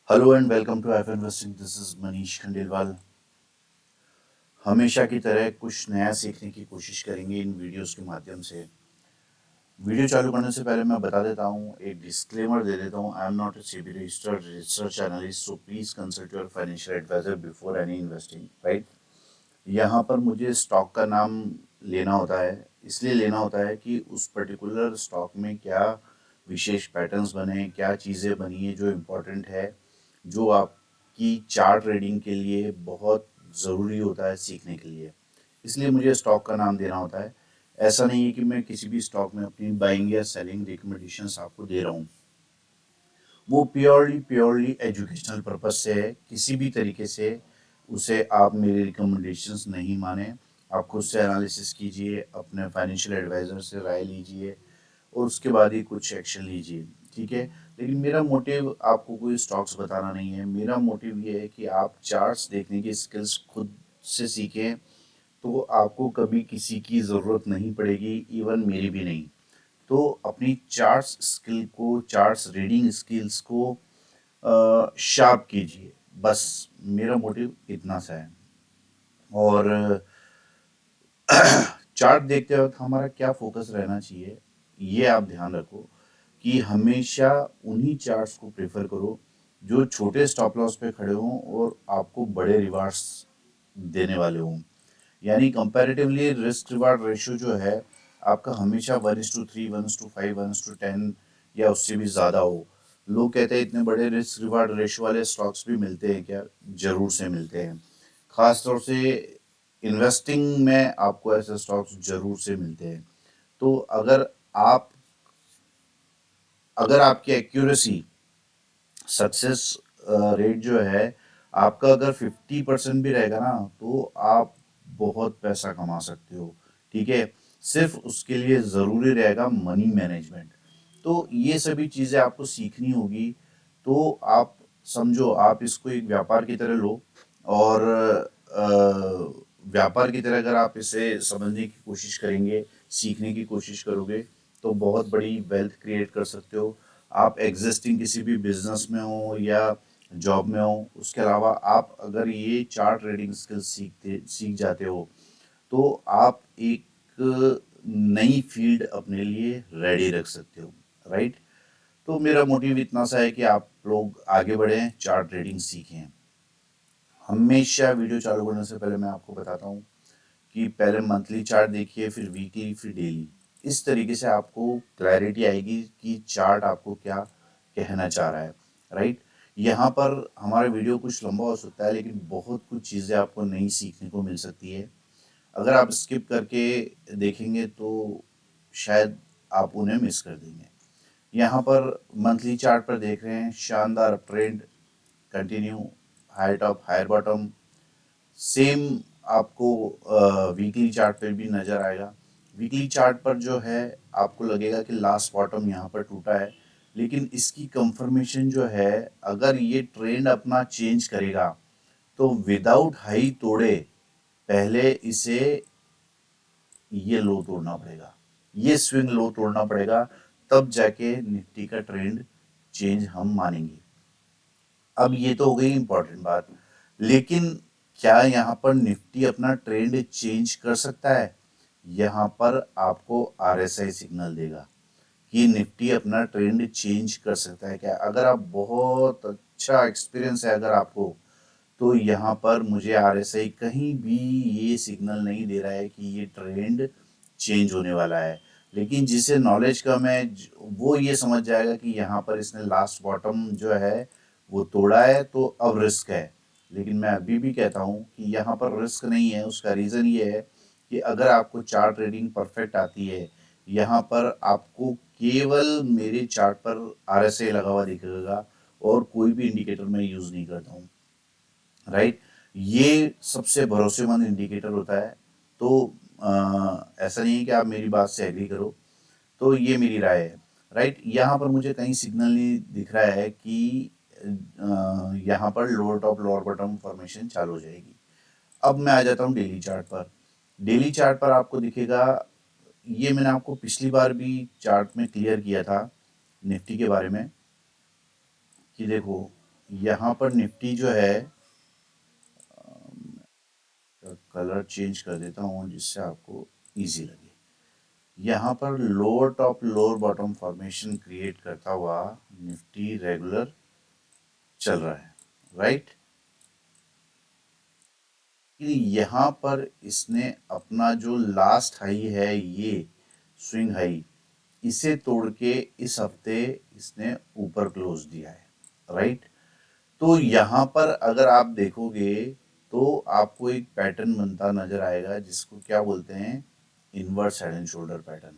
Hello and welcome to F investing. This is Manish Khandelwal. हमेशा की तरह कुछ नया सीखने की कोशिश करेंगे इन वीडियोस के माध्यम से। वीडियो चालू करने से पहले मैं बता देता हूँ, एक डिस्क्लेमर दे देता हूँ। I am not a SEBI registered research analyst, so please consult your financial advisor before any investing, right. यहाँ पर मुझे स्टॉक का नाम लेना होता है, इसलिए लेना होता है कि उस पर्टिकुलर स्टॉक में क्या विशेष पैटर्न्स बने, क्या चीज़ें बनी है जो इम्पोर्टेंट है, जो आपकी चार्ट रीडिंग के लिए बहुत ज़रूरी होता है सीखने के लिए। इसलिए मुझे स्टॉक का नाम देना होता है। ऐसा नहीं है कि मैं किसी भी स्टॉक में अपनी बाइंग या सेलिंग रिकमेंडेशंस आपको दे रहा हूँ। वो प्योरली एजुकेशनल पर्पज से है। किसी भी तरीके से उसे आप मेरी रिकमेंडेशंस नहीं माने। आप खुद से एनालिसिस कीजिए, अपने फाइनेंशियल एडवाइज़र से राय लीजिए और उसके बाद ही कुछ एक्शन लीजिए, ठीक है। लेकिन मेरा मोटिव आपको कोई स्टॉक्स बताना नहीं है। मेरा मोटिव ये है कि आप चार्ट्स देखने की स्किल्स खुद से सीखें, तो आपको कभी किसी की ज़रूरत नहीं पड़ेगी, इवन मेरी भी नहीं। तो अपनी चार्ट्स स्किल को, चार्ट्स रीडिंग स्किल्स को शार्प कीजिए। बस मेरा मोटिव इतना सा है। और चार्ट देखते वक्त हमारा क्या फोकस रहना चाहिए, ये आप ध्यान रखो कि हमेशा उन्हीं चार्ट्स को प्रेफर करो जो छोटे स्टॉप लॉस पे खड़े हों और आपको बड़े रिवार्ड्स देने वाले हों। यानी कंपैरेटिवली रिस्क रिवार्ड रेशियो जो है आपका हमेशा 1:3, 1:5, 1:10 या उससे भी ज़्यादा हो। लोग कहते हैं इतने बड़े रिस्क रिवार्ड रेशियो वाले स्टॉक्स भी मिलते हैं क्या? ज़रूर से मिलते हैं। ख़ास तौर से इन्वेस्टिंग में आपको ऐसे स्टॉक्स ज़रूर से मिलते हैं। तो आप अगर आपकी एक्यूरेसी, सक्सेस रेट जो है आपका अगर 50% भी रहेगा ना, तो आप बहुत पैसा कमा सकते हो, ठीक है। सिर्फ उसके लिए ज़रूरी रहेगा मनी मैनेजमेंट। तो ये सभी चीज़ें आपको सीखनी होगी। तो आप समझो, आप इसको एक व्यापार की तरह लो और व्यापार की तरह अगर आप इसे समझने की कोशिश करेंगे, सीखने की कोशिश करोगे, तो बहुत बड़ी वेल्थ क्रिएट कर सकते हो। आप एग्जिस्टिंग किसी भी बिजनेस में हो या जॉब में हो, उसके अलावा आप अगर ये चार्ट रीडिंग स्किल्स सीख जाते हो, तो आप एक नई फील्ड अपने लिए रेडी रख सकते हो, राइट। तो मेरा मोटिव इतना सा है कि आप लोग आगे बढ़ें, चार्ट रीडिंग सीखें। हमेशा वीडियो चालू करने से पहले मैं आपको बताता हूँ कि पहले मंथली चार्ट देखिए, फिर वीकली, फिर डेली। इस तरीके से आपको क्लैरिटी आएगी कि चार्ट आपको क्या कहना चाह रहा है, राइट। यहाँ पर हमारा वीडियो कुछ लंबा हो सकता है, लेकिन बहुत कुछ चीज़ें आपको नई सीखने को मिल सकती है। अगर आप स्किप करके देखेंगे तो शायद आप उन्हें मिस कर देंगे। यहाँ पर मंथली चार्ट पर देख रहे हैं, शानदार trend continue, high top higher bottom. Same आपको वीकली चार्ट पर भी नज़र आएगा। वीकली चार्ट पर जो है आपको लगेगा कि लास्ट बॉटम यहाँ पर टूटा है, लेकिन इसकी कंफर्मेशन जो है, अगर ये ट्रेंड अपना चेंज करेगा तो विदाउट हाई तोड़े पहले इसे ये लो तोड़ना पड़ेगा, ये स्विंग लो तोड़ना पड़ेगा, तब जाके निफ्टी का ट्रेंड चेंज हम मानेंगे। अब ये तो हो गई इंपॉर्टेंट बात, लेकिन क्या यहाँ पर निफ्टी अपना ट्रेंड चेंज कर सकता है? यहाँ पर आपको आरएसआई सिग्नल देगा कि निफ्टी अपना ट्रेंड चेंज कर सकता है क्या। अगर आप बहुत अच्छा एक्सपीरियंस है अगर आपको, तो यहाँ पर मुझे आरएसआई कहीं भी ये सिग्नल नहीं दे रहा है कि ये ट्रेंड चेंज होने वाला है। लेकिन जिसे नॉलेज कम है वो ये समझ जाएगा कि यहाँ पर इसने लास्ट बॉटम जो है वो तोड़ा है, तो अब रिस्क है। लेकिन मैं अभी भी कहता हूँ कि यहाँ पर रिस्क नहीं है। उसका रीज़न ये है कि अगर आपको चार्ट रीडिंग परफेक्ट आती है, यहाँ पर आपको केवल मेरे चार्ट पर आरएसआई लगा हुआ दिखेगा और कोई भी इंडिकेटर मैं यूज़ नहीं करता हूँ, राइट। ये सबसे भरोसेमंद इंडिकेटर होता है। तो ऐसा नहीं है कि आप मेरी बात से एग्री करो, तो ये मेरी राय है, राइट। यहाँ पर मुझे कहीं सिग्नल नहीं दिख रहा है कि यहाँ पर lower top lower bottom formation चालू हो जाएगी। अब मैं आ जाता हूँ डेली चार्ट पर। डेली चार्ट पर आपको दिखेगा, ये मैंने आपको पिछली बार भी चार्ट में क्लियर किया था निफ्टी के बारे में, कि देखो यहाँ पर निफ्टी जो है, कलर चेंज कर देता हूँ जिससे आपको इजी लगे। यहाँ पर lower top lower bottom formation create करता हुआ निफ्टी रेगुलर चल रहा है, राइट। कि यहाँ पर इसने अपना जो लास्ट हाई है, ये स्विंग हाई, इसे तोड़ के इस हफ्ते इसने ऊपर क्लोज दिया है, राइट। तो यहाँ पर अगर आप देखोगे तो आपको एक पैटर्न बनता नजर आएगा जिसको क्या बोलते हैं, inverse head and shoulder pattern.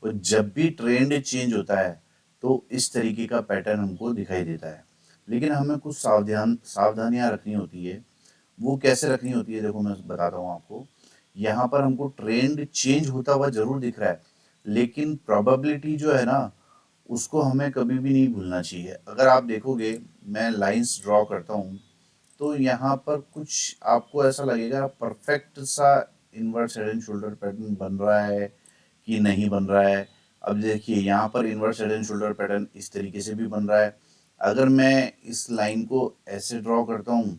और जब भी ट्रेंड चेंज होता है तो इस तरीके का पैटर्न हमको दिखाई देता है। लेकिन हमें कुछ सावधानियां रखनी होती है। वो कैसे रखनी होती है, देखो मैं बताता हूँ आपको। यहाँ पर हमको ट्रेंड चेंज होता हुआ जरूर दिख रहा है, लेकिन प्रोबेबिलिटी जो है ना, उसको हमें कभी भी नहीं भूलना चाहिए। अगर आप देखोगे, मैं लाइंस ड्रॉ करता हूँ तो यहाँ पर कुछ आपको ऐसा लगेगा परफेक्ट सा inverse head and shoulder pattern बन रहा है कि नहीं बन रहा है। अब देखिए यहाँ पर inverse head and shoulder pattern इस तरीके से भी बन रहा है। अगर मैं इस लाइन को ऐसे ड्रॉ करता हूँ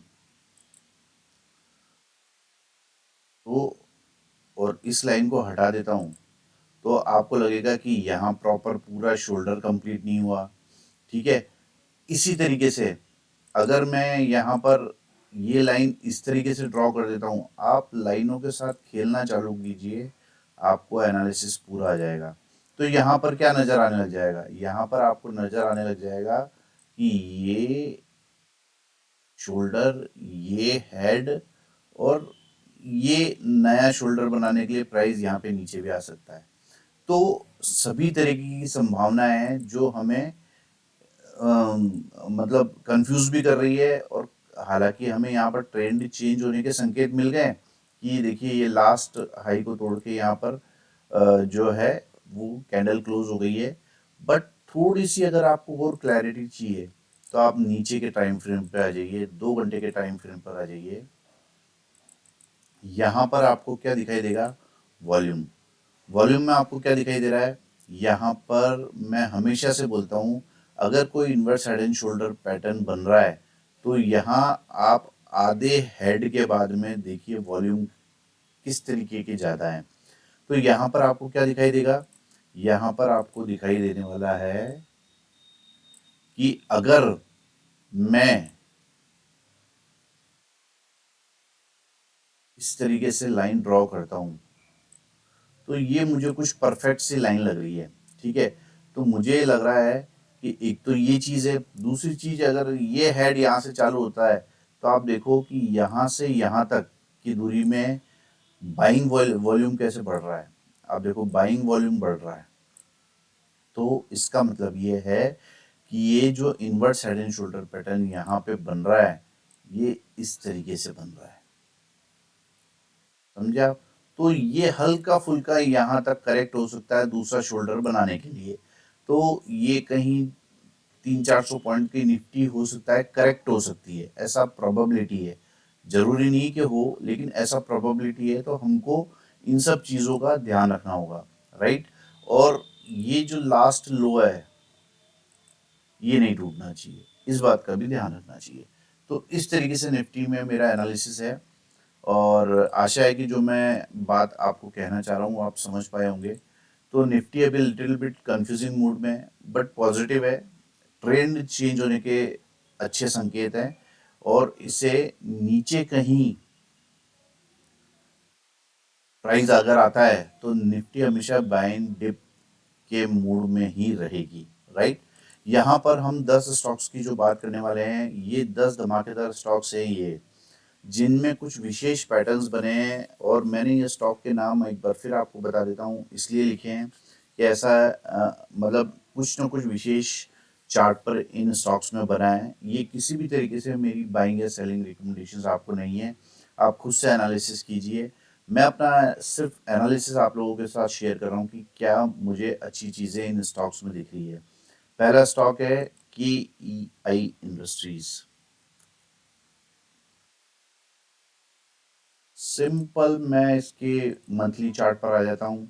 तो, और इस लाइन को हटा देता हूँ, तो आपको लगेगा कि यहाँ प्रॉपर पूरा शोल्डर कंप्लीट नहीं हुआ, ठीक है। इसी तरीके से अगर मैं यहाँ पर ये लाइन इस तरीके से ड्रॉ कर देता हूँ, आप लाइनों के साथ खेलना चालू कीजिए, आपको एनालिसिस पूरा आ जाएगा। तो यहाँ पर क्या नज़र आने लग जाएगा, यहाँ पर आपको नज़र आने लग जाएगा कि ये शोल्डर, ये हेड, और ये नया शोल्डर बनाने के लिए प्राइस यहाँ पे नीचे भी आ सकता है। तो सभी तरीके की संभावनाएं हैं जो हमें मतलब कंफ्यूज भी कर रही है। और हालांकि हमें यहाँ पर ट्रेंड चेंज होने के संकेत मिल गए कि देखिए ये लास्ट हाई को तोड़ के यहाँ पर जो है वो कैंडल क्लोज हो गई है। बट थोड़ी सी अगर आपको और क्लैरिटी चाहिए तो आप नीचे के टाइम फ्रेम पे आ जाइए, 2 घंटे के टाइम फ्रेम पर आ जाइए। यहाँ पर आपको क्या दिखाई देगा, वॉल्यूम। वॉल्यूम में आपको क्या दिखाई दे रहा है, यहाँ पर मैं हमेशा से बोलता हूँ, अगर कोई inverse head and shoulder pattern बन रहा है तो यहाँ आप आधे हेड के बाद में देखिए वॉल्यूम किस तरीके के ज़्यादा है। तो यहाँ पर आपको क्या दिखाई देगा, यहाँ पर आपको दिखाई देने वाला है कि अगर मैं इस तरीके से लाइन ड्रॉ करता हूँ तो ये मुझे कुछ परफेक्ट सी लाइन लग रही है, ठीक है। तो मुझे लग रहा है कि एक तो ये चीज़ है, दूसरी चीज़ अगर ये हेड यहाँ से चालू होता है तो आप देखो कि यहाँ से यहाँ तक की दूरी में बाइंग वॉल्यूम कैसे बढ़ रहा है। आप देखो बाइंग वॉल्यूम बढ़ रहा है। तो इसका मतलब ये है कि ये जो inverse head and shoulder pattern यहाँ पे बन रहा है, ये इस तरीके से बन रहा है, समझे आप। तो ये हल्का फुल्का यहाँ तक करेक्ट हो सकता है दूसरा शोल्डर बनाने के लिए। तो ये कहीं 300-400 पॉइंट की निफ्टी हो सकता है, करेक्ट हो सकती है, ऐसा प्रोबेबिलिटी है। जरूरी नहीं कि हो, लेकिन ऐसा प्रोबेबिलिटी है। तो हमको इन सब चीज़ों का ध्यान रखना होगा, राइट। और ये जो लास्ट लो है ये नहीं टूटना चाहिए, इस बात का भी ध्यान रखना चाहिए। तो इस तरीके से निफ्टी में मेरा एनालिसिस है। और आशा है कि जो मैं बात आपको कहना चाह रहा हूँ आप समझ पाए होंगे। तो निफ्टी अभी लिटिल बिट कंफ्यूजिंग मूड में है, बट पॉजिटिव है। ट्रेंड चेंज होने के अच्छे संकेत हैं। और इसे नीचे कहीं प्राइस अगर आता है तो निफ्टी हमेशा बाइंग डिप के मूड में ही रहेगी, राइट। यहाँ पर हम 10 स्टॉक्स की जो बात करने वाले हैं, ये 10 धमाकेदार स्टॉक्स हैं ये, जिनमें कुछ विशेष पैटर्न्स बने हैं। और मैंने ये स्टॉक के नाम एक बार फिर आपको बता देता हूँ, इसलिए लिखे हैं कि ऐसा मतलब कुछ ना कुछ विशेष चार्ट पर इन स्टॉक्स में बना है। ये किसी भी तरीके से मेरी बाइंग या सेलिंग रिकमेंडेशंस आपको नहीं है, आप खुद से एनालिसिस कीजिए। मैं अपना सिर्फ एनालिसिस आप लोगों के साथ शेयर कर रहा हूँ कि क्या मुझे अच्छी चीज़ें इन स्टॉक्स में दिख रही है। पहला स्टॉक है KEI इंडस्ट्रीज। सिंपल मैं इसके मंथली चार्ट पर आ जाता हूँ।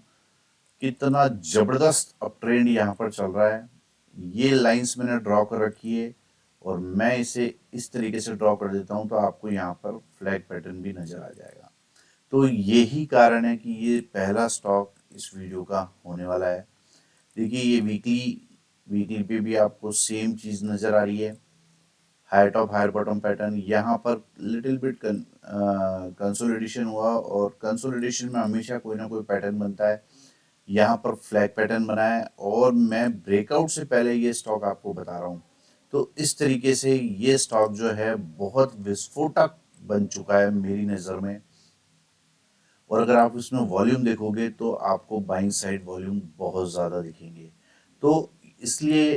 कितना जबरदस्त अप ट्रेंड यहाँ पर चल रहा है। ये लाइंस मैंने ड्रॉ कर रखी है और मैं इसे इस तरीके से ड्रॉ कर देता हूँ तो आपको यहाँ पर फ्लैग पैटर्न भी नज़र आ जाएगा। तो यही कारण है कि ये पहला स्टॉक इस वीडियो का होने वाला है। देखिए ये वीकली पे भी आपको सेम चीज़ नज़र आ रही है, higher top higher bottom pattern. यहाँ पर लिटिल बिट कंसोलिडेशन हुआ और कंसोलिडेशन में हमेशा कोई ना कोई पैटर्न बनता है। यहाँ पर फ्लैग पैटर्न बना है और मैं ब्रेकआउट से पहले ये स्टॉक आपको बता रहा हूँ। तो इस तरीके से ये स्टॉक जो है बहुत विस्फोटक बन चुका है मेरी नज़र में। और अगर आप इसमें वॉल्यूम देखोगे तो आपको बाइंग साइड वॉल्यूम बहुत ज़्यादा दिखेंगे। तो इसलिए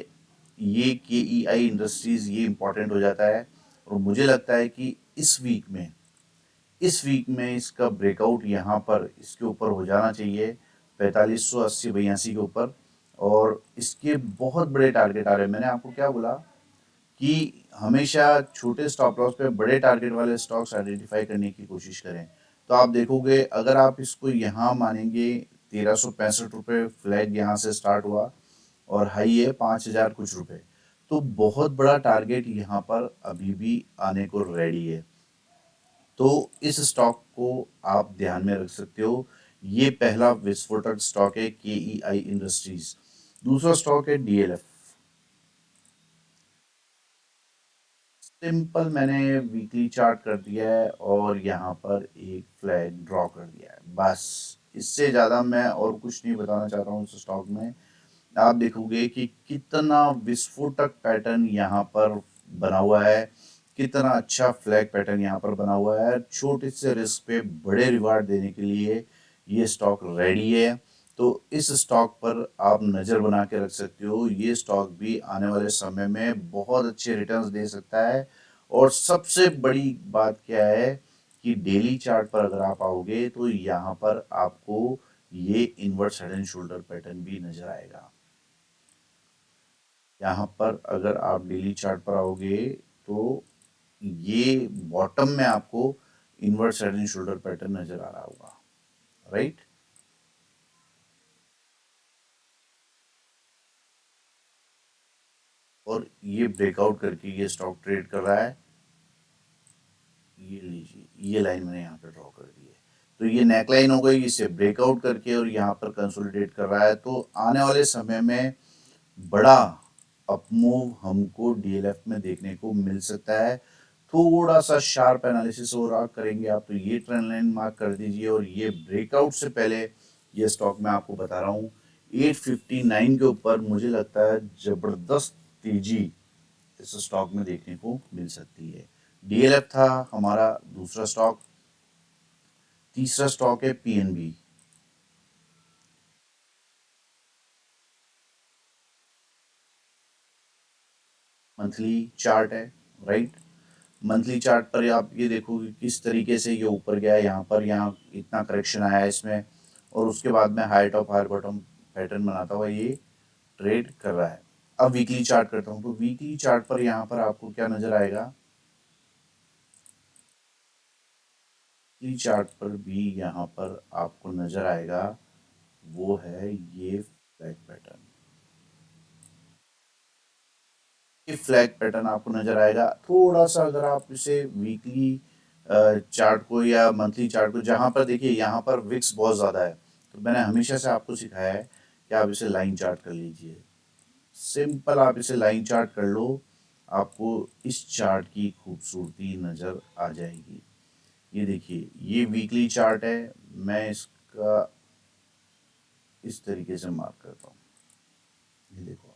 ये के ई आई इंडस्ट्रीज़ ये इम्पॉर्टेंट हो जाता है और मुझे लगता है कि इस वीक में इसका ब्रेकआउट यहाँ पर इसके ऊपर हो जाना चाहिए 4580-82 के ऊपर। और इसके बहुत बड़े टारगेट आ रहे हैं। मैंने आपको क्या बोला कि हमेशा छोटे स्टॉप लॉस पे बड़े टारगेट वाले स्टॉक्स आइडेंटिफाई करने की कोशिश करें। तो आप देखोगे अगर आप इसको यहाँ मानेंगे 1365 रुपये फ्लैग यहाँ से स्टार्ट हुआ और हाई है 5000 कुछ रुपए। तो बहुत बड़ा टारगेट यहाँ पर अभी भी आने को रेडी है। तो इस स्टॉक को आप ध्यान में रख सकते हो। ये पहला विस्फोटक स्टॉक है के ई आई इंडस्ट्रीज। दूसरा स्टॉक है डीएलएफ। सिंपल मैंने वीकली चार्ट कर दिया है और यहाँ पर एक फ्लैग ड्रॉ कर दिया है, बस। इससे ज़्यादा मैं और कुछ नहीं बताना चाह रहा हूँ इस स्टॉक में। आप देखोगे कि कितना विस्फोटक पैटर्न यहाँ पर बना हुआ है, कितना अच्छा फ्लैग पैटर्न यहाँ पर बना हुआ है। छोटे से रिस्क पे बड़े रिवार्ड देने के लिए ये स्टॉक रेडी है। तो इस स्टॉक पर आप नज़र बना के रख सकते हो। ये स्टॉक भी आने वाले समय में बहुत अच्छे रिटर्न्स दे सकता है। और सबसे बड़ी बात क्या है कि डेली चार्ट पर अगर आप आओगे तो यहाँ पर आपको ये invert head and shoulder pattern भी नजर आएगा। यहाँ पर अगर आप डेली चार्ट पर आओगे तो ये बॉटम में आपको invert head and shoulder pattern नजर आ रहा होगा, राइट। और ये ब्रेकआउट करके ये स्टॉक ट्रेड कर रहा है। ये लीजिए ये लाइन मैंने यहाँ पे ड्रॉ कर दी है। तो ये नेक लाइन हो गई, इसे ब्रेकआउट करके और यहाँ पर कंसोलिडेट कर रहा है। तो आने वाले समय में बड़ा अपमूव हमको डीएलएफ में देखने को मिल सकता है। थोड़ा सा शार्प एनालिसिस और आप करेंगे आप तो ये ट्रेंड लाइन मार्क कर दीजिए। और ये ब्रेकआउट से पहले ये स्टॉक मैं आपको बता रहा हूँ 859 के ऊपर मुझे लगता है जबरदस्त तेजी इस स्टॉक में देखने को मिल सकती है। डीएलएफ था हमारा दूसरा स्टॉक। तीसरा स्टॉक है पीएनबी। मंथली चार्ट है, राइट। मंथली चार्ट पर आप ये देखोगे किस तरीके से ये ऊपर गया है। यहाँ इतना करेक्शन आया है इसमें और उसके बाद में high top high bottom pattern बनाता हुआ ये ट्रेड कर रहा है। अब वीकली चार्ट करता हूँ तो वीकली चार्ट पर यहाँ पर आपको क्या नजर आएगा। वीकली चार्ट पर भी यहाँ पर आपको नजर आएगा वो है ये फ्लैग पैटर्न। ये फ्लैग पैटर्न आपको नजर आएगा। थोड़ा सा अगर आप इसे वीकली चार्ट को या मंथली चार्ट को, जहाँ पर देखिए यहाँ पर विक्स बहुत ज़्यादा है तो मैंने हमेशा से आपको सिखाया है कि आप इसे लाइन चार्ट कर लीजिए। सिंपल आप इसे लाइन चार्ट कर लो, आपको इस चार्ट की खूबसूरती नज़र आ जाएगी। ये देखिए ये वीकली चार्ट है। मैं इसका इस तरीके से मार्क करता हूँ। ये देखो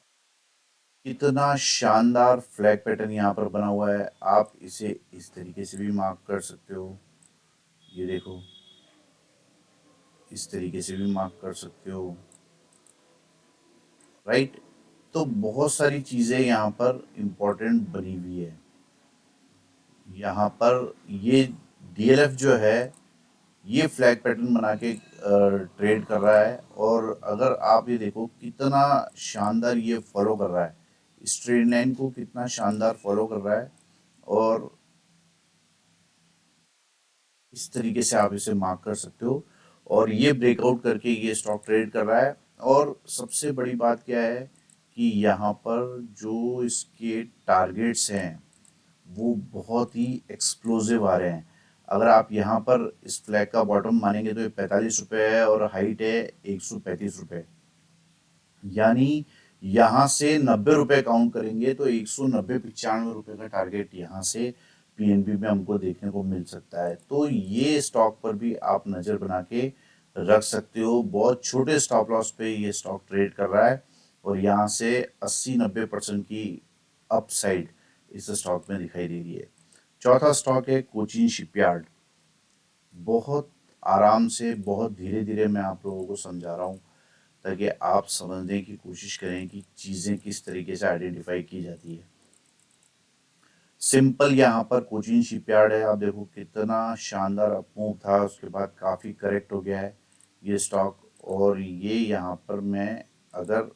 कितना शानदार फ्लैग पैटर्न यहाँ पर बना हुआ है। आप इसे इस तरीके से भी मार्क कर सकते हो। ये देखो इस तरीके से भी मार्क कर सकते हो, राइट। तो बहुत सारी चीज़ें यहाँ पर इम्पोर्टेंट बनी हुई है। यहाँ पर ये डीएलएफ जो है ये फ्लैग पैटर्न बना के ट्रेड कर रहा है। और अगर आप ये देखो कितना शानदार ये फॉलो कर रहा है, इस ट्रेड लाइन को कितना शानदार फॉलो कर रहा है। और इस तरीके से आप इसे मार्क कर सकते हो। और ये ब्रेकआउट करके ये स्टॉक ट्रेड कर रहा है। और सबसे बड़ी बात क्या है कि यहाँ पर जो इसके टारगेट्स हैं वो बहुत ही एक्सप्लोसिव आ रहे हैं। अगर आप यहाँ पर इस फ्लैग का बॉटम मानेंगे तो ये 45 रुपये है और हाइट है 135 रुपये, यानी यहाँ से 90 रुपये काउंट करेंगे तो 190-95 रुपये का टारगेट यहाँ से पीएनबी में हमको देखने को मिल सकता है। तो ये स्टॉक पर भी आप नज़र बना के रख सकते हो। बहुत छोटे स्टॉप लॉस पे ये स्टॉक ट्रेड कर रहा है और यहाँ से 80-90% की अपसाइड इस स्टॉक में दिखाई दे रही है। चौथा स्टॉक है कोचीन शिपयार्ड। बहुत आराम से, बहुत धीरे धीरे मैं आप लोगों को समझा रहा हूँ ताकि आप समझने की कोशिश करें कि चीज़ें किस तरीके से आइडेंटिफाई की जाती है। सिंपल यहाँ पर कोचीन शिपयार्ड है, आप देखो कितना शानदार अपमूव था, उसके बाद काफ़ी करेक्ट हो गया है ये स्टॉक। और ये यहाँ पर मैं अगर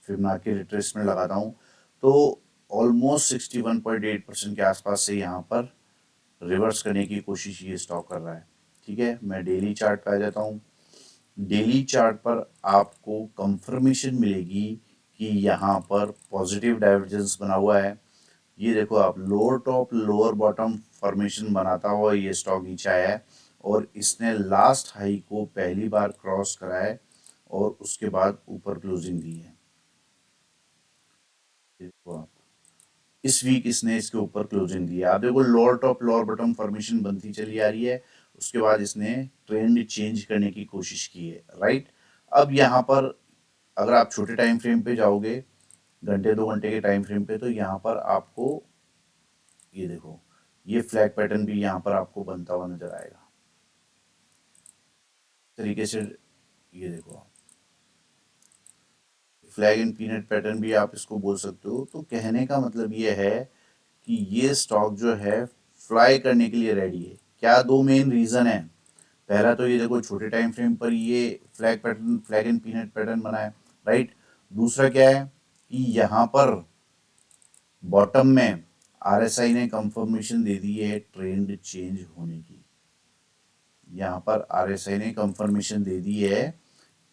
फिबोनाची रिट्रेसमेंट लगाता हूँ तो ऑलमोस्ट 61.8% के आसपास से यहाँ पर रिवर्स करने की कोशिश ये स्टॉक कर रहा है। ठीक है, मैं डेली चार्ट पे आ जाता हूँ। डेली चार्ट पर आपको कंफर्मेशन मिलेगी कि यहाँ पर पॉजिटिव डाइवर्जेंस बना हुआ है। ये देखो आप, lower top lower bottom formation बनाता हुआ ये स्टॉक नीचे आया है और इसने लास्ट हाई को पहली बार क्रॉस करा है और उसके बाद ऊपर क्लोजिंग दी है। देखो आप, इस वीक इसने इसके ऊपर क्लोजिंग दी है। आप देखो lower top lower bottom formation बनती चली आ रही है, उसके बाद इसने ट्रेंड चेंज करने की कोशिश की है। राइट, अब यहाँ पर अगर आप छोटे टाइम फ्रेम पे जाओगे, घंटे 2 घंटे के टाइम फ्रेम पे, तो यहाँ पर आपको ये देखो, ये फ्लैग पैटर्न भी यहाँ पर आपको बनता हुआ नजर आएगा तरीके से। ये देखो आप, फ्लैग एंड पीनट पैटर्न भी आप इसको बोल सकते हो। तो कहने का मतलब ये है कि ये स्टॉक जो है फ्लाई करने के लिए रेडी है। क्या दो मेन रीजन है? पहला तो ये देखो, छोटे टाइम फ्रेम पर ये flag pattern, flag and peanut pattern बना है। राइट, दूसरा क्या है कि यहाँ पर बॉटम में आरएसआई ने कंफर्मेशन दे दी है ट्रेंड चेंज होने की। यहाँ पर आरएसआई ने कंफर्मेशन दे दी है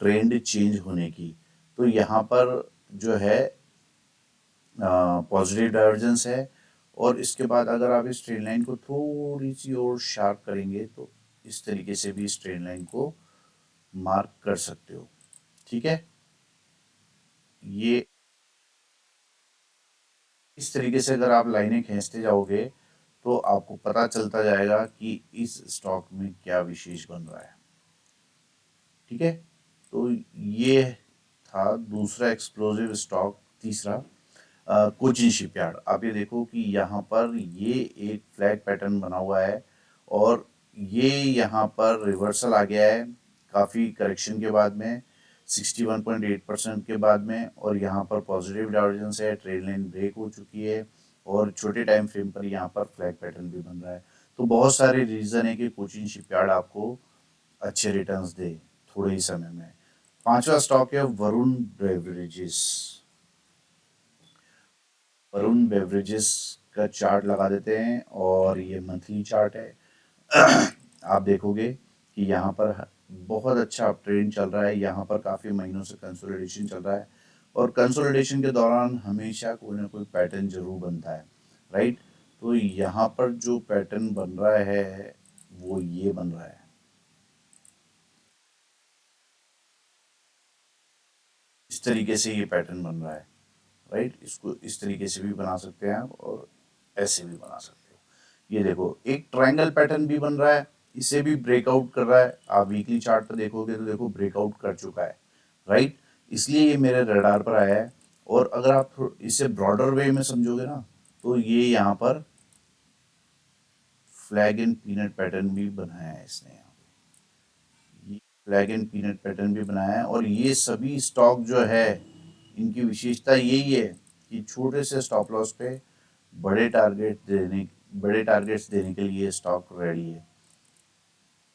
ट्रेंड चेंज होने की। तो यहाँ पर जो है पॉजिटिव डाइवर्जेंस है। और इसके बाद अगर आप इस ट्रेंड लाइन को थोड़ी सी और शार्प करेंगे तो इस तरीके से भी इस ट्रेंड लाइन को मार्क कर सकते हो। ठीक है, ये इस तरीके से अगर आप लाइनें खींचते जाओगे तो आपको पता चलता जाएगा कि इस स्टॉक में क्या विशेष बन रहा है। ठीक है, तो ये था दूसरा एक्सप्लोसिव स्टॉक। तीसरा कोचीन शिपयार्ड। आप ये देखो कि यहाँ पर ये एक फ्लैग पैटर्न बना हुआ है और ये यहाँ पर रिवर्सल आ गया है काफ़ी करेक्शन के बाद में, 61.8% के बाद में। और यहाँ पर पॉजिटिव डाइवर्जेंस है, ट्रेड लाइन ब्रेक हो चुकी है और छोटे टाइम फ्रेम पर यहाँ पर फ्लैग पैटर्न भी बन रहा है। तो बहुत सारे रीज़न है कि कोचीन शिपयार्ड आपको अच्छे रिटर्न्स दे थोड़े ही समय में। पांचवा स्टॉक है वरुण बेवरेजेस। वरुण बेवरेजेस का चार्ट लगा देते हैं और ये मंथली चार्ट है। आप देखोगे कि यहाँ पर बहुत अच्छा अप ट्रेंड चल रहा है। यहाँ पर काफ़ी महीनों से कंसोलिडेशन चल रहा है और कंसोलिडेशन के दौरान हमेशा कोई ना कोई पैटर्न जरूर बनता है। राइट, तो यहाँ पर जो पैटर्न बन रहा है वो ये बन रहा है। इस तरीके से ये पैटर्न बन रहा है। राइट, इसको इस तरीके से भी बना सकते हैं आप और ऐसे भी बना सकते हो। ये देखो, एक ट्रायंगल पैटर्न भी बन रहा है, इसे भी ब्रेकआउट कर रहा है। आप वीकली चार्ट पर देखोगे तो देखो ब्रेकआउट कर चुका है। राइट, इसलिए ये मेरे रडार पर आया है। और अगर आप इसे ब्रॉडर वे में समझोगे ना तो ये यहाँ पर फ्लैग एंड पीनट पैटर्न भी बनाया है इसने। यहाँ पे ये फ्लैग एंड पीनट पैटर्न भी बनाया है और ये सभी स्टॉक जो है इनकी विशेषता यही है कि छोटे से स्टॉप लॉस पे बड़े टारगेट्स देने के लिए स्टॉक रेडी है।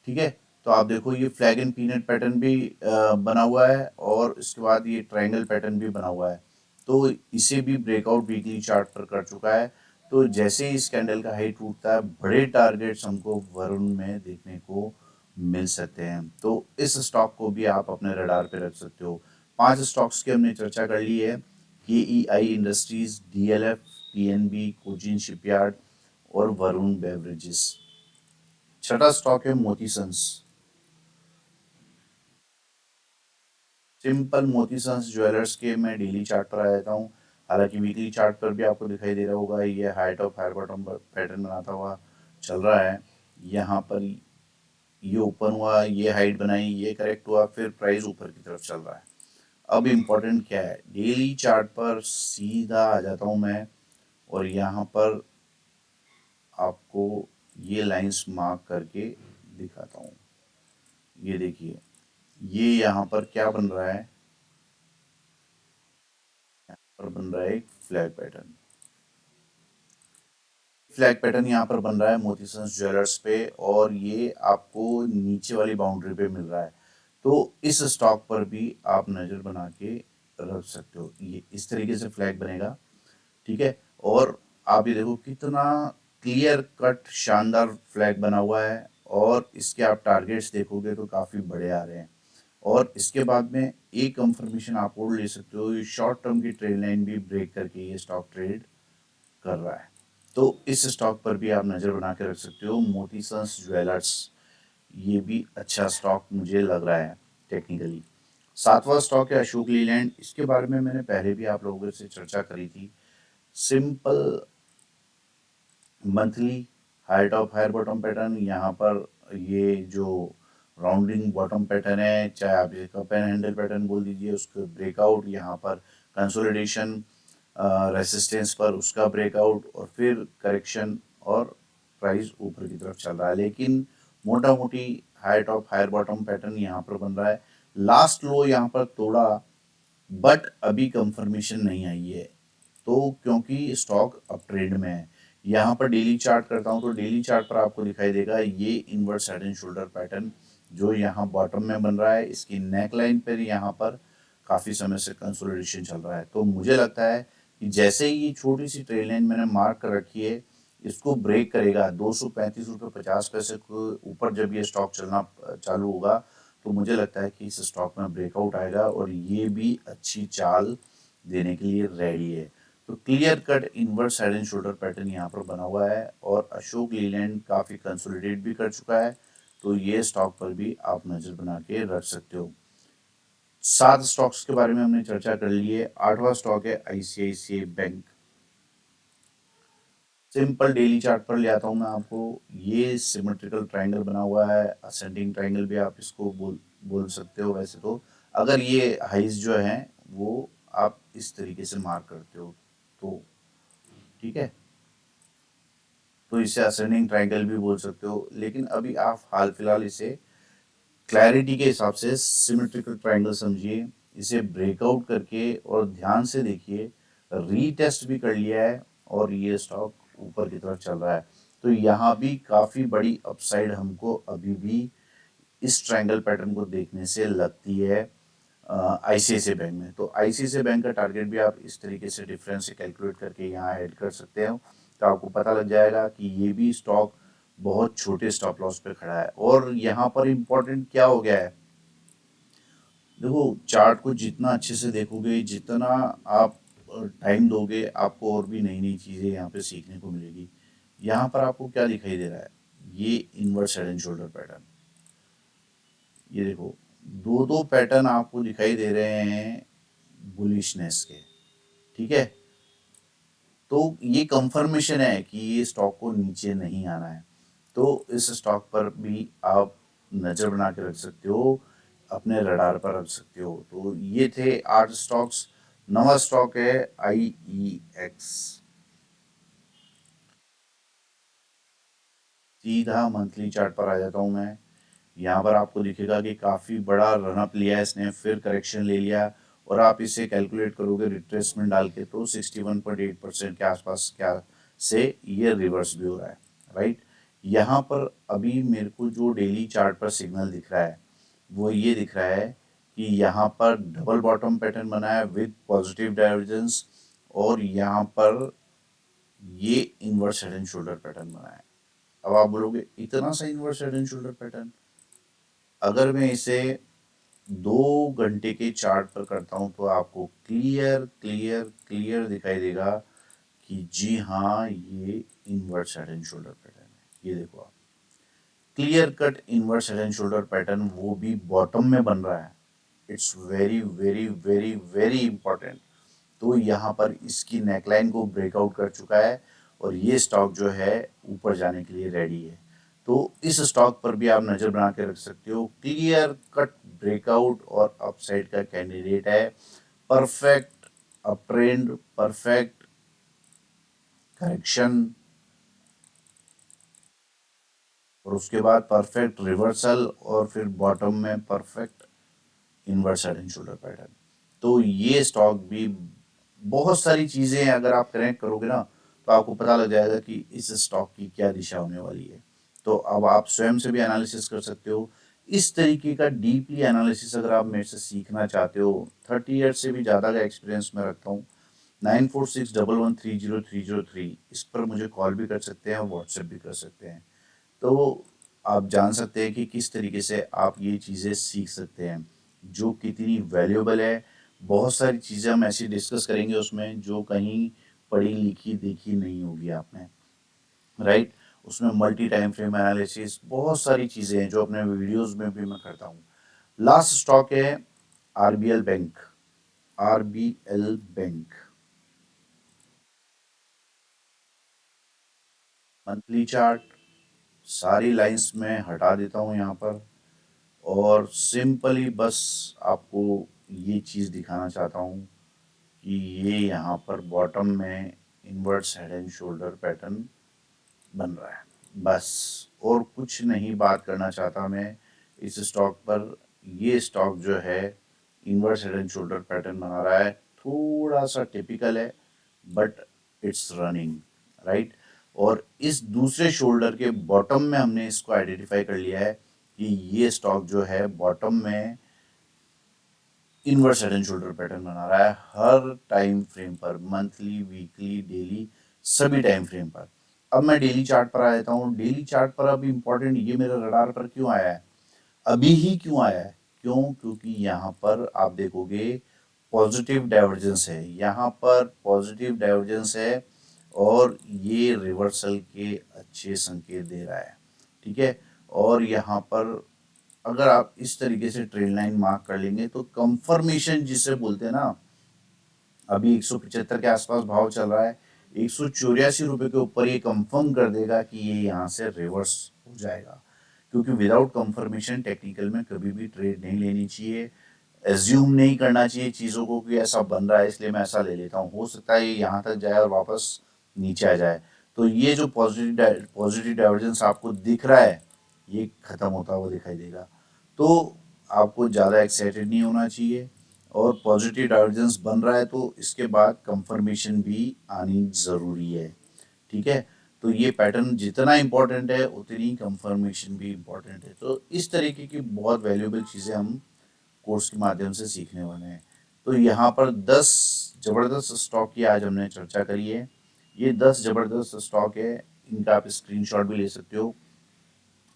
ठीक है, तो आप देखो ये फ्लैग एंड पीनट पैटर्न भी बना हुआ है और इसके बाद ये ट्रायंगल पैटर्न भी बना हुआ है। तो इसे भी ब्रेकआउट वीकली चार्ट पर कर चुका है। तो जैसे ही इस कैंडल का हाई टूटता है, बड़े टारगेट्स हमको वरुण में देखने को मिल सकते हैं। तो इस स्टॉक को भी आप अपने रडार पे रख सकते हो। 5 स्टॉक्स की हमने चर्चा कर ली है। KEI industries, DLF, PNB, Cochin shipyard और वरुण बेवरेजेस। छठा स्टॉक है मोती सन्स। सिंपल मोती सन्स ज्वेलर्स के मैं डेली चार्ट पर आ जाता हूँ। हालांकि वीकली चार्ट पर भी आपको दिखाई दे रहा होगा, ये height of higher bottom pattern बनाता हुआ चल रहा है। यहाँ पर ये ओपन हुआ, ये हाइट बनाई, ये करेक्ट हुआ, फिर प्राइस ऊपर की तरफ चल रहा है। अब इम्पोर्टेंट क्या है, डेली चार्ट पर सीधा आ जाता हूँ मैं और यहाँ पर आपको ये लाइंस मार्क करके दिखाता हूँ। ये देखिए, ये यहाँ पर क्या बन रहा है, यहाँ पर बन रहा है एक फ्लैग पैटर्न। फ्लैग पैटर्न यहाँ पर बन रहा है मोती सन्स ज्वेलर्स पे, और ये आपको नीचे वाली बाउंड्री पे मिल रहा है। तो इस स्टॉक पर भी आप नज़र बना के रख सकते हो। ये इस तरीके से फ्लैग बनेगा, ठीक है। और आप ये देखो कितना क्लियर कट शानदार फ्लैग बना हुआ है, और इसके आप टारगेट्स देखोगे तो काफ़ी बड़े आ रहे हैं। और इसके बाद में एक कंफर्मेशन आप और ले सकते हो, ये शॉर्ट टर्म की ट्रेड लाइन भी ब्रेक करके ये स्टॉक ट्रेड कर रहा है। तो इस स्टॉक पर भी आप नज़र बना के रख सकते हो, मोती सन्स ज्वेलर्स। ये भी अच्छा स्टॉक मुझे लग रहा है टेक्निकली। सातवां स्टॉक है अशोक लीलैंड। इसके बारे में मैंने पहले भी आप लोगों से चर्चा करी थी। Simple monthly height of higher bottom pattern, यहाँ पर ये जो राउंडिंग बॉटम पैटर्न है, चाहे आप इसे कप एंड हैंडल पैटर्न बोल दीजिए, उसके ब्रेकआउट, यहाँ पर कंसोलिडेशन, रेसिस्टेंस पर उसका ब्रेकआउट, और फिर करेक्शन, और प्राइस ऊपर की तरफ चल रहा है। लेकिन मोटा मोटी height of higher bottom pattern यहाँ पर बन रहा है। लास्ट लो यहाँ पर तोड़ा, बट अभी कंफर्मेशन नहीं आई है, तो क्योंकि स्टॉक अप ट्रेंड में है। यहाँ पर डेली चार्ट करता हूँ तो डेली चार्ट पर आपको दिखाई देगा ये inverse head and shoulder pattern जो यहाँ बॉटम में बन रहा है। इसकी नेक लाइन पर यहाँ पर काफ़ी समय से कंसोलिडेशन चल रहा है। तो मुझे लगता है कि जैसे ही ये छोटी सी ट्रेड लाइन मैंने मार्क कर रखी है, इसको ब्रेक करेगा 235 रुपये 50 पैसे को ऊपर, जब ये स्टॉक चलना चालू होगा, तो मुझे लगता है कि इस स्टॉक में ब्रेकआउट आएगा और ये भी अच्छी चाल देने के लिए रेडी है। तो clear cut inverse head and shoulder pattern यहाँ पर बना हुआ है, और अशोक लीलैंड काफ़ी कंसोलिडेट भी कर चुका है। तो ये स्टॉक पर भी आप नज़र बना के रख सकते हो। 7 स्टॉक्स के बारे में हमने चर्चा कर ली है। 8वां स्टॉक है ICICI bank. Simple daily chart पर ले आता हूँ मैं आपको। ये सिमेट्रिकल ट्रायंगल बना हुआ है, असेंडिंग ट्रायंगल भी आप इसको बोल सकते हो वैसे तो। अगर ये हाइज जो हैं वो आप इस तरीके से मार्क करते हो तो ठीक है, तो इसे असेंडिंग ट्रायंगल भी बोल सकते हो। लेकिन अभी आप हाल फिलहाल इसे क्लैरिटी के हिसाब से सिमेट्रिकल ट्रायंगल समझिए। इसे ब्रेकआउट करके और ध्यान से देखिए, रीटेस्ट भी कर लिया है और ये स्टॉक ऊपर की तरफ चल रहा है। तो यहाँ भी काफ़ी बड़ी अपसाइड हमको अभी भी इस ट्रायंगल पैटर्न को देखने से लगती है ICICI बैंक में। तो ICICI बैंक का टारगेट भी आप इस तरीके से डिफरेंस से कैलकुलेट करके यहाँ ऐड कर सकते हो, तो आपको पता लग जाएगा कि ये भी स्टॉक बहुत छोटे स्टॉप लॉस पे खड़ा है। और यहाँ पर इम्पोर्टेंट क्या हो गया है, देखो चार्ट को जितना अच्छे से देखोगे, जितना आप टाइम दोगे, आपको और भी नई नई चीज़ें यहाँ पे सीखने को मिलेगी। यहाँ पर आपको क्या दिखाई दे रहा है, ये inverse head and shoulder pattern. ये देखो, दो दो पैटर्न आपको दिखाई दे रहे हैं बुलिशनेस के, ठीक है। तो ये कंफर्मेशन है कि ये स्टॉक को नीचे नहीं आना है। तो इस स्टॉक पर भी आप नज़र बना के रख सकते हो, अपने रडार पर रख सकते हो। तो ये थे 8 स्टॉक्स। नवा स्टॉक है IEX। सीधा मंथली चार्ट पर आ जाता हूँ मैं। यहाँ पर आपको दिखेगा कि काफ़ी बड़ा रनअप लिया है इसने, फिर करेक्शन ले लिया, और आप इसे कैलकुलेट करोगे रिट्रेसमेंट डाल के तो 61.8% के आसपास क्या से ये रिवर्स भी हो रहा है, राइट। यहाँ पर अभी मेरे को जो डेली चार्ट पर सिग्नल दिख रहा है वो ये दिख रहा है कि यहाँ पर डबल बॉटम पैटर्न बना है विद पॉजिटिव डाइवर्जेंस, और यहाँ पर ये inverse head and shoulder pattern बना है। अब आप बोलोगे इतना सा inverse head and shoulder pattern, अगर मैं इसे 2 घंटे के चार्ट पर करता हूँ तो आपको क्लियर क्लियर क्लियर दिखाई देगा कि जी हाँ, ये inverse head and shoulder pattern है। ये देखो आप, clear cut inverse head and shoulder pattern, वो भी बॉटम में बन रहा है। It's very very very very important. तो यहाँ पर इसकी नेकलाइन को ब्रेकआउट कर चुका है और ये स्टॉक जो है ऊपर जाने के लिए रेडी है। तो इस स्टॉक पर भी आप नज़र बना के रख सकते हो। क्लियर कट ब्रेकआउट और अपसाइड का कैंडिडेट है। Perfect up trend, perfect correction और उसके बाद परफेक्ट रिवर्सल और फिर बॉटम में perfect inverse head and shoulder pattern. तो ये स्टॉक भी बहुत सारी चीज़ें अगर आप कनेक्ट करोगे ना तो आपको पता लग जाएगा कि इस स्टॉक की क्या दिशा होने वाली है। तो अब आप स्वयं से भी एनालिसिस कर सकते हो। इस तरीके का डीपली एनालिसिस अगर आप मेरे से सीखना चाहते हो, 30 ईयर्स से भी ज़्यादा का एक्सपीरियंस मैं रखता हूँ। 9461130303 इस पर मुझे कॉल भी कर सकते हैं और व्हाट्सएप भी कर सकते हैं। तो आप जान सकते हैं कि किस तरीके से आप ये चीज़ें सीख सकते हैं, जो कितनी वैल्यूएबल है। बहुत सारी चीज़ें हम ऐसी डिस्कस करेंगे उसमें जो कहीं पढ़ी लिखी देखी नहीं होगी आपने, राइट। उसमें मल्टी टाइम फ्रेम एनालिसिस, बहुत सारी चीज़ें हैं जो अपने वीडियोस में भी मैं करता हूँ। लास्ट स्टॉक है RBL bank. RBL bank monthly chart सारी लाइंस में हटा देता हूँ यहाँ पर और सिंपली बस आपको ये चीज़ दिखाना चाहता हूँ कि ये यहाँ पर बॉटम में inverse head and shoulder pattern बन रहा है। बस और कुछ नहीं बात करना चाहता मैं इस स्टॉक पर। ये स्टॉक जो है inverse head and shoulder pattern बना रहा है, थोड़ा सा टिपिकल है बट इट्स रनिंग, राइट। और इस दूसरे शोल्डर के बॉटम में हमने इसको आइडेंटिफाई कर लिया है कि ये स्टॉक जो है बॉटम में inverse head and shoulder pattern बना रहा है हर टाइम फ्रेम पर, मंथली वीकली डेली सभी टाइम फ्रेम पर। अब मैं डेली चार्ट पर आ जाता हूँ। डेली चार्ट पर अब इम्पोर्टेंट, ये मेरे रडार पर क्यों आया है, अभी ही क्यों आया है, क्यों, क्योंकि यहाँ पर आप देखोगे पॉजिटिव डाइवर्जेंस है, यहाँ पर पॉजिटिव डाइवर्जेंस है और ये रिवर्सल के अच्छे संकेत दे रहा है, ठीक है। और यहाँ पर अगर आप इस तरीके से ट्रेंड लाइन मार्क कर लेंगे तो कंफर्मेशन जिसे बोलते हैं ना, अभी 175 के आसपास भाव चल रहा है, 184 रुपये के ऊपर ये कंफर्म कर देगा कि ये यहाँ से रिवर्स हो जाएगा। क्योंकि विदाउट कंफर्मेशन टेक्निकल में कभी भी ट्रेड नहीं लेनी चाहिए। एज्यूम नहीं करना चाहिए चीज़ों को कि ऐसा बन रहा है इसलिए मैं ऐसा ले लेता हूँ, हो सकता है ये यहाँ तक जाए और वापस नीचे आ जाए। तो ये जो पॉजिटिव डाइवर्जेंस आपको दिख रहा है ये ख़त्म होता हुआ दिखाई देगा। तो आपको ज़्यादा एक्साइटेड नहीं होना चाहिए और पॉजिटिव डाइवर्जेंस बन रहा है तो इसके बाद कंफर्मेशन भी आनी ज़रूरी है, ठीक है। तो ये पैटर्न जितना इम्पोर्टेंट है उतनी कंफर्मेशन भी इम्पोर्टेंट है। तो इस तरीके की बहुत वैल्यूएबल चीज़ें हम कोर्स के माध्यम से सीखने वाले हैं। तो यहाँ पर 10 ज़बरदस्त स्टॉक की आज हमने चर्चा करी है। ये 10 ज़बरदस्त स्टॉक है, इनका आप स्क्रीनशॉट भी ले सकते हो।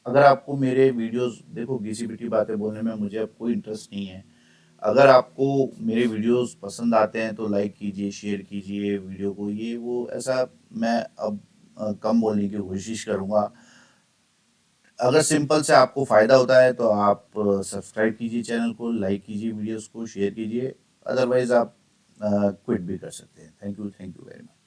अगर आपको मेरे वीडियोस, देखो घिसी पिटी बातें बोलने में मुझे अब कोई इंटरेस्ट नहीं है। अगर आपको मेरे वीडियोस पसंद आते हैं तो लाइक कीजिए, शेयर कीजिए वीडियो को, ये वो ऐसा मैं अब कम बोलने की कोशिश करूँगा। अगर सिंपल से आपको फ़ायदा होता है तो आप सब्सक्राइब कीजिए चैनल को, लाइक कीजिए वीडियोस को, शेयर कीजिए। अदरवाइज़ आप क्विट भी कर सकते हैं। Thank you very much.